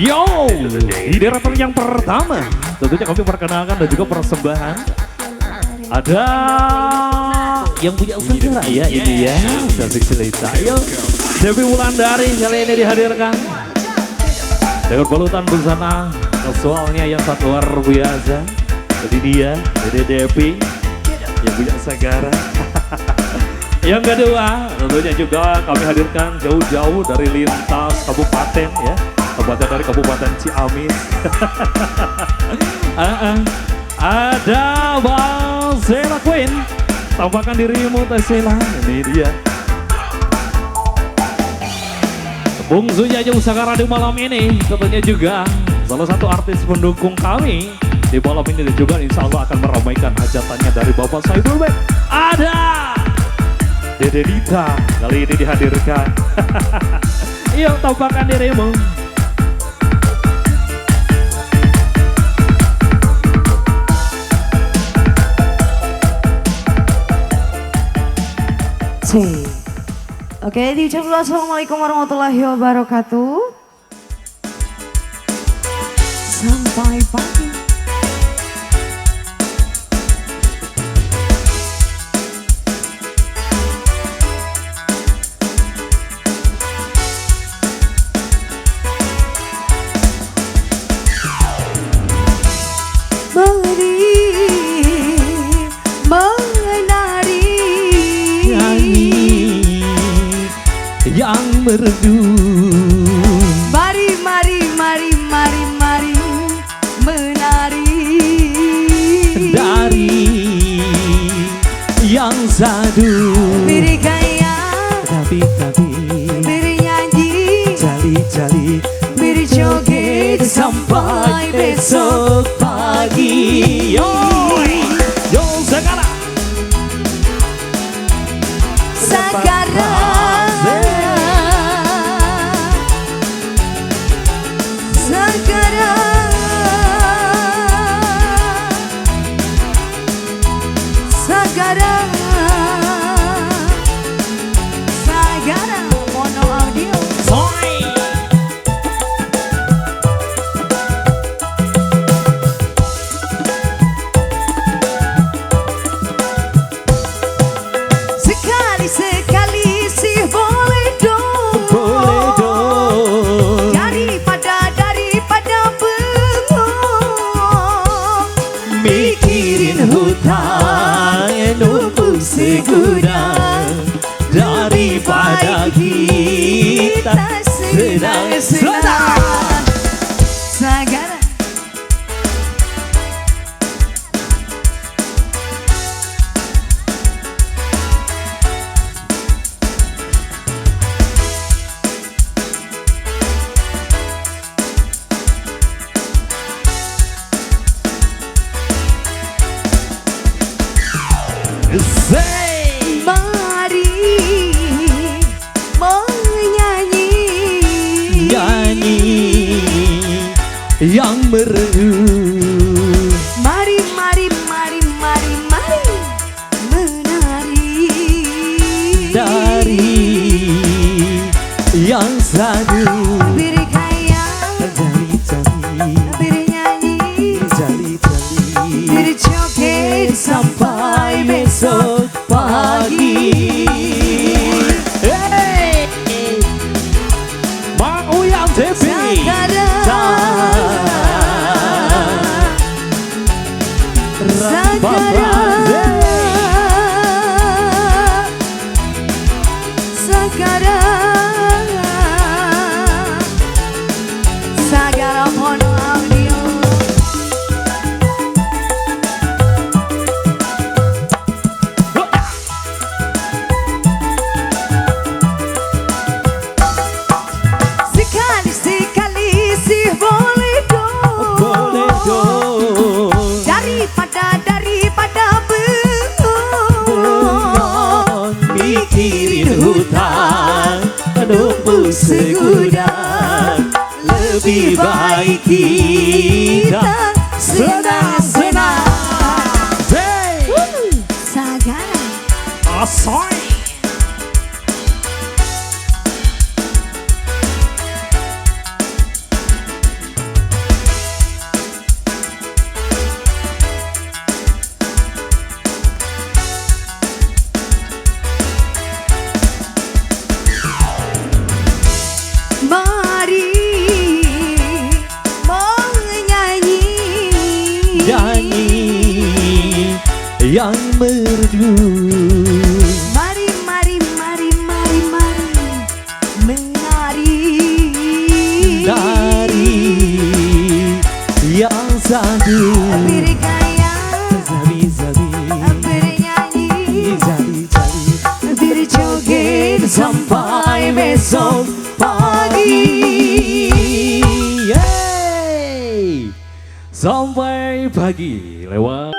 Yo, di rapper yang pertama tentunya kami perkenalkan dan juga persembahan. Ada yang punya usaha ya ini ya, Musik Jelita. Yo, Devi Wulandari kali ini dihadirkan dengan balutan busana kasualnya yang sangat luar biasa. Jadi dia, Dede Devi yang punya Sagara. Yang kedua tentunya juga kami hadirkan jauh-jauh dari lintas kabupaten ya. Kabupaten dari Kabupaten Ciamis. Ada Bang Sela Queen. Tampakkan dirimu Teh Sela. Ini dia. Bungsunya Jauh Sagara di malam ini. Tentunya juga salah satu artis pendukung kami di malam ini. Dan juga insya Allah akan meramaikan hajatannya dari Bapak Saiful Bek. Ada Dede Dita. Kali ini dihadirkan. Yuk tampakkan dirimu. Oke, diucap dulu assalamualaikum warahmatullahi wabarakatuh. Sampai pagi. Yang merdu. Mari, mari, mari, mari, mari menari Dari yang sadu. Biri kaya, Tapi biri nyanyi, Jali-jali biri joget sampai besok pagi. Yo Sagara. Sagara. Sagara mono audio. Sekali-sekali sih boleh dong. Boleh dong. Daripada bengong. Mikirin hutang numpuk segudang. Daripada kita senang-senang. Sagara. Mari menyanyi yang merdu. Mari, mari, mari, mari, mari menari Dari yang sadu. Biri kaya, Jali-jali biri nyanyi, Jali-jali biri joget sampai besok pagi. Hey, Mang Uyang TV. Sagara. Sagara. Sagara mono audio. Sekali-sekali sih boleh dong. Boleh dong. Daripada bengong. Mikirin hutang numpuk segudang. Lebih baik kita senang-senang. Sagara. Asoy. yang merdu. Mari, mari, mari, mari, mari menari Dari yang satu bergaya, Zabi-zabi bernyanyi, Zabi-zabi berjoget sampai besok pagi. Yeay. Sampai pagi lewat